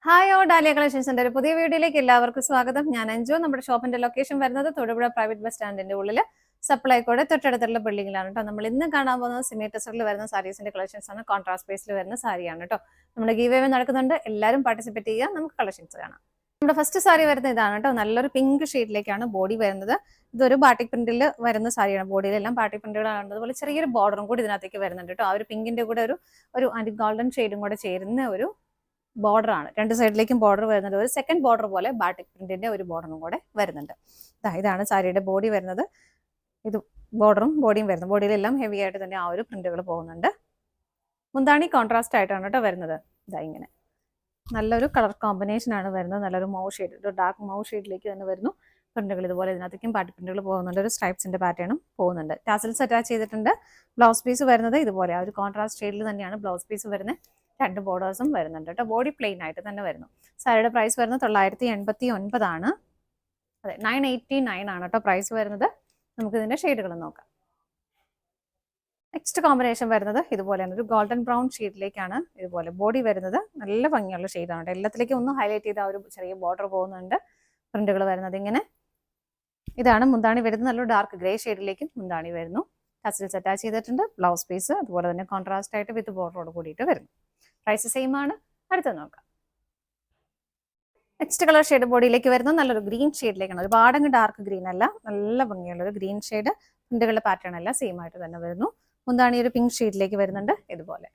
Hi ഓ dahlia കളക്ഷൻസിന്റെ ഒരു പുതിയ വീഡിയോയിലേക്ക് എല്ലാവർക്കും സ്വാഗതം. ഞാൻ അഞ്ജു. നമ്മുടെ ഷോപ്പിന്റെ ലൊക്കേഷൻ വരുന്നത് തൊടുപുഴ പ്രൈവറ്റ് ബസ് സ്റ്റാൻഡിന്റെ ഉള്ളിൽ സപ്ലൈക്കോടെ തൊട്ടടുത്തുള്ള ബിൽഡിംഗിലാണ് കേട്ടോ. നമ്മൾ ഇന്ന് കാണാൻ പോകുന്നത് സിമേറ്റസറിൽ വരുന്ന സാരീസിന്റെ കളക്ഷൻസ് ആണ്. കോൺട്രാസ്റ്റ് ബേസിൽ വരുന്ന സാരിയാണ് കേട്ടോ. നമ്മുടെ ഗീവ് അവേ നടക്കുന്നുണ്ട്. എല്ലാവരും പാർട്ടിസിപ്പേറ്റ് ചെയ്യുക. നമുക്ക് കളക്ഷൻസ് കാണാം. നമ്മുടെ ഫസ്റ്റ് സാരി വരുന്നത് ഇതാണ് കേട്ടോ. നല്ലൊരു പിങ്ക് ഷെയ്ഡിലേക്കാണ് ബോഡി വരുന്നത്. ഇതൊരു ബാട്ടിക് പ്രിന്റിൽ വരുന്ന സാരിയാണ്. ബോഡിയിലെല്ലാം ബാട്ടിക് പ്രിന്റുകളാണ്. അതുപോലെ ചെറിയൊരു ബോർഡറും കൂടി ഇതിനകത്തേക്ക് വരുന്നുണ്ട് കേട്ടോ. ആ ഒരു പിങ്കിന്റെ കൂടെ ഒരു ആന്റി ഗോൾഡൻ ഷെയ്ഡും കൂടെ ചേരുന്ന ഒരു ബോർഡർ ആണ്. രണ്ട് സൈഡിലേക്കും ബോർഡർ വരുന്നുണ്ട്. ഒരു സെക്കൻഡ് ബോർഡർ പോലെ ബാട്ടിക് പ്രിന്റിന്റെ ഒരു ബോർഡറും കൂടെ വരുന്നുണ്ട്. ഇതാണ് സാരിയുടെ ബോഡി വരുന്നത്. ഇത് ബോർഡറും ബോഡിയും വരുന്നത്. ബോഡിയിലെല്ലാം ഹെവി ആയിട്ട് തന്നെ ആ ഒരു പ്രിന്റുകൾ പോകുന്നുണ്ട്. മുന്താണി കോൺട്രാസ്റ്റ് ആയിട്ടാണ് കേട്ടോ വരുന്നത്. ഇങ്ങനെ നല്ലൊരു കളർ കോമ്പിനേഷൻ ആണ് വരുന്നത്. നല്ലൊരു മൗ ഷെയ്ഡ്, ഒരു ഡാർക്ക് മൗ ഷെയ്ഡിലേക്ക് തന്നെ വരുന്നു. പ്രിന്റുകൾ ഇതുപോലെ ഇതിനകത്തേക്കും ബാട്ടിക് പ്രിന്റുകൾ പോകുന്നുണ്ട്. ഒരു സ്ട്രൈപ്സിന്റെ പാറ്റേണും പോകുന്നുണ്ട്. ടാസൽസ് അറ്റാച്ച് ചെയ്തിട്ടുണ്ട്. ബ്ലൗസ് പീസ് വരുന്നത് ഇതുപോലെ ആ ഒരു കോൺട്രാസ്റ്റ് ഷെയ്ഡിൽ തന്നെയാണ് ബ്ലൗസ് പീസ് വരുന്നത്. രണ്ട് ബോർഡേഴ്സും വരുന്നുണ്ട് കേട്ടോ. ബോഡി പ്ലെയിൻ ആയിട്ട് തന്നെ വരുന്നു. സാരിയുടെ പ്രൈസ് വരുന്നത് 989 ആണ്. അതെ, 989 ആണ് കേട്ടോ പ്രൈസ് വരുന്നത്. നമുക്ക് ഇതിന്റെ ഷെയ്ഡുകൾ നോക്കാം. നെക്സ്റ്റ് കോമ്പിനേഷൻ വരുന്നത് ഇതുപോലെയാണ്. ഒരു ഗോൾഡൻ ബ്രൗൺ ഷെയ്ഡിലേക്കാണ് ഇതുപോലെ ബോഡി വരുന്നത്. നല്ല ഭംഗിയുള്ള ഷെയ്ഡാണ്. എല്ലാത്തിലേക്കും ഒന്ന് ഹൈലൈറ്റ് ചെയ്ത ഒരു ചെറിയ ബോർഡർ പോകുന്നുണ്ട്. പ്രിന്റുകൾ വരുന്നത് ഇങ്ങനെ. ഇതാണ് മുന്താണി വരുന്നത്. നല്ലൊരു ഡാർക്ക് ഗ്രേ ഷെയ്ഡിലേക്കും മുന്താണി വരുന്നു. ടസിൽസ് അറ്റാച്ച് ചെയ്തിട്ടുണ്ട്. ബ്ലൗസ് പീസ് അതുപോലെ തന്നെ കോൺട്രാസ്റ്റ് ആയിട്ട് വിത്ത് ബോർഡറോട് കൂടിയിട്ട് വരുന്നു. പ്രൈസ് സെയിം ആണ്. അടുത്ത് നോക്കാം. നെക്സ്റ്റ് കളർ ഷെയ്ഡ് ബോഡിയിലേക്ക് വരുന്നത് നല്ലൊരു ഗ്രീൻ ഷെയ്ഡിലേക്കാണ്. ഒരുപാടങ്ങ് ഡാർക്ക് ഗ്രീൻ അല്ല, നല്ല ഭംഗിയുള്ള ഒരു ഗ്രീൻ ഷെയ്ഡ്. പ്രിന്റുകളുടെ പാറ്റേൺ എല്ലാം സെയിം ആയിട്ട് തന്നെ വരുന്നു. മുന്താണി ഒരു പിങ്ക് ഷെയ്ഡിലേക്ക് വരുന്നുണ്ട്. ഇതുപോലെ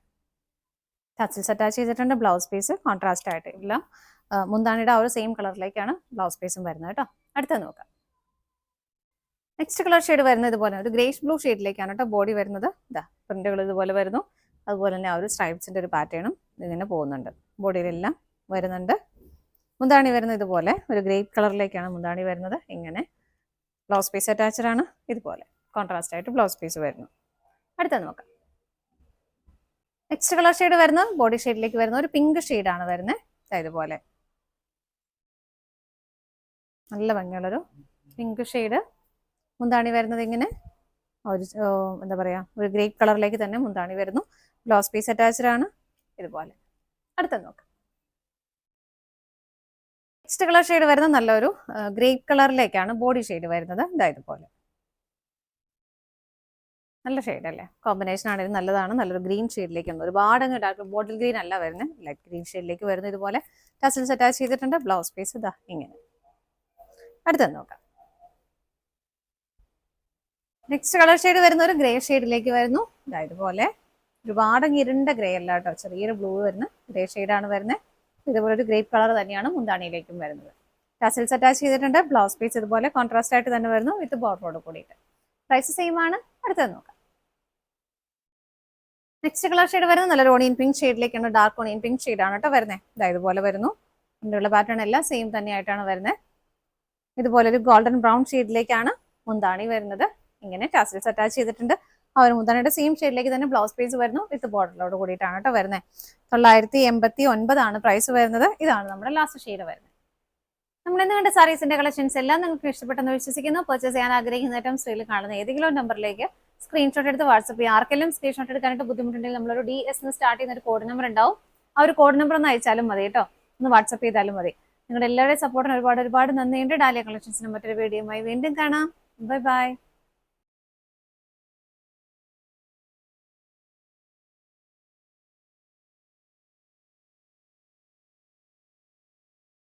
ടസിൽസ് അറ്റാച്ച് ചെയ്തിട്ടുണ്ട്. ബ്ലൗസ് പീസ് കോൺട്രാസ്റ്റ് ആയിട്ട് എല്ലാം മുന്താണിയുടെ ആ ഒരു സെയിം കളറിലേക്കാണ് ബ്ലൗസ് പീസും വരുന്നത് കേട്ടോ. അടുത്ത് നോക്കാം. നെക്സ്റ്റ് കളർ ഷെയ്ഡ് വരുന്നത് ഇതുപോലെ ഒരു ഗ്രേഷ് ബ്ലൂ ഷെയ്ഡിലേക്കാണ് കേട്ടോ ബോഡി വരുന്നത്. പ്രിന്റുകൾ ഇതുപോലെ വരുന്നു. അതുപോലെ തന്നെ ആ ഒരു സ്ട്രൈപ്സിന്റെ ഒരു പാറ്റേണും ഇങ്ങനെ പോകുന്നുണ്ട്. ബോഡിയിലെല്ലാം വരുന്നുണ്ട്. മുന്താണി വരുന്നത് ഇതുപോലെ ഒരു ഗ്രേ കളറിലേക്കാണ് മുന്താണി വരുന്നത്. ഇങ്ങനെ ബ്ലൗസ് പീസ് അറ്റാച്ച്ഡ് ആണ്. ഇതുപോലെ കോൺട്രാസ്റ്റ് ആയിട്ട് ബ്ലൗസ് പീസ് വരുന്നു. അടുത്ത നോക്കാം. നെക്സ്റ്റ് കളർ ഷെയ്ഡ് വരുന്നത് ബോഡി ഷെയ്ഡിലേക്ക് വരുന്ന ഒരു പിങ്ക് ഷെയ്ഡാണ് വരുന്നത്. ഇതുപോലെ നല്ല ഭംഗിയുള്ളൊരു പിങ്ക് ഷെയ്ഡ്. മുന്താണി വരുന്നത് ഇങ്ങനെ ഒരു എന്താ പറയാ, ഒരു ഗ്രേ കളറിലേക്ക് തന്നെ മുന്താണി വരുന്നു. ബ്ലൗസ് പീസ് അറ്റാച്ച്ഡ് ആണ്. ഇതുപോലെ അടുത്ത നോക്കാം. നെക്സ്റ്റ് കളർ ഷെയ്ഡ് വരുന്നത് നല്ലൊരു ഗ്രേ കളറിലേക്കാണ് ബോഡി ഷെയ്ഡ് വരുന്നത്. ഇതുപോലെ നല്ല ഷെയ്ഡ് അല്ലേ. കോമ്പിനേഷൻ ആണെങ്കിലും നല്ലതാണ്. നല്ലൊരു ഗ്രീൻ ഷെയ്ഡിലേക്ക് ഉണ്ട്. ഒരുപാട് അങ്ങ് ഡാർക്ക് ബോട്ടിൽ ഗ്രീൻ അല്ല വരുന്നത്, ലൈറ്റ് ഗ്രീൻ ഷെയ്ഡിലേക്ക് വരുന്നു. ഇതുപോലെ ടസിൽസ് അറ്റാച്ച് ചെയ്തിട്ടുണ്ട്. ബ്ലൗസ് പീസ് ഇങ്ങനെ. അടുത്തത് നോക്കാം. നെക്സ്റ്റ് കളർ ഷെയ്ഡ് വരുന്ന ഒരു ഗ്രേ ഷെയ്ഡിലേക്ക് വരുന്നു. ഇതുപോലെ ഒരുപാട് ഇരുണ്ട ഗ്രേ അല്ല കേട്ടോ, ചെറിയൊരു ബ്ലൂ വരുന്ന ഗ്രേ ഷെയ്ഡാണ് വരുന്നത്. ഇതുപോലെ ഒരു ഗ്രേപ്പ് കളർ തന്നെയാണ് മുന്താണിയിലേക്കും വരുന്നത്. ടസിൽസ് അറ്റാച്ച് ചെയ്തിട്ടുണ്ട്. ബ്ലൗസ് പീസ് ഇതുപോലെ കോൺട്രാസ്റ്റ് ആയിട്ട് തന്നെ വരുന്നു വിത്ത് ബോർഡറോട് കൂടിയിട്ട്. പ്രൈസ് സെയിം ആണ്. അടുത്തത് നോക്കാം. നെക്സ്റ്റ് കളർ ഷെയ്ഡ് വരുന്നത് നല്ലൊരു ഓണിയൻ പിങ്ക് ഷെയ്ഡിലേക്കാണ്. ഡാർക്ക് ഓണിയൻ പിങ്ക് ഷെയ്ഡാണ് കേട്ടോ വരുന്നത്. ഇതുപോലെ വരുന്നു. ഇതിനുള്ള പാറ്റേൺ എല്ലാം സെയിം തന്നെയായിട്ടാണ് വരുന്നത്. ഇതുപോലെ ഒരു ഗോൾഡൻ ബ്രൗൺ ഷെയ്ഡിലേക്കാണ് മുന്താണി വരുന്നത്. ഇങ്ങനെ ടസിൽസ് അറ്റാച്ച് ചെയ്തിട്ടുണ്ട്. ആ ഒരു മുന്താണിയുടെ സെയിം ഷെയ്ഡിലേക്ക് തന്നെ ബ്ലൗസ് പീസ് വരുന്നു വിത്ത് ബോർഡറിലോട് കൂടിയിട്ടാണ് കേട്ടോ വരുന്നത്. 989 ആണ് പ്രൈസ് വരുന്നത്. ഇതാണ് നമ്മുടെ ലാസ്റ്റ് ഷെയ്ഡ് വരുന്നത്. നമ്മൾ ഇന്ന് കണ്ട സാരീസിന്റെ കളക്ഷൻസ് എല്ലാം നിങ്ങൾക്ക് ഇഷ്ടപ്പെട്ടെന്ന് വിശ്വസിക്കുന്നു. പർച്ചേസ് ചെയ്യാൻ ആഗ്രഹിക്കുന്ന ഏറ്റവും സ്ക്രീനിൽ കാണുന്ന ഏതെങ്കിലും നമ്പറിലേക്ക് സ്ക്രീൻഷോട്ട് എടുത്ത് വാട്സ്ആപ്പ് ചെയ്യുക. ആർക്കെല്ലാം സ്ക്രീൻഷോട്ട് എടുക്കാനായിട്ട് ബുദ്ധിമുട്ടുണ്ടെങ്കിൽ നമ്മളൊരു DS എന്ന് സ്റ്റാർട്ട് ചെയ്യുന്ന ഒരു കോഡ് നമ്പർ ഉണ്ടാവും. ആ ഒരു കോഡ് നമ്പർ ഒന്ന് അയച്ചാലും മതി കേട്ടോ. ഒന്ന് വാട്സ്ആപ്പ് ചെയ്താലും മതി. നിങ്ങളുടെ എല്ലാവരുടെയും സപ്പോർട്ടിന് ഒരുപാട് നന്ദിയുണ്ട്. ഡാലിയ കളക്ഷൻസിന് മറ്റൊരു വീഡിയോയുമായി വീണ്ടും കാണാം. Bye bye.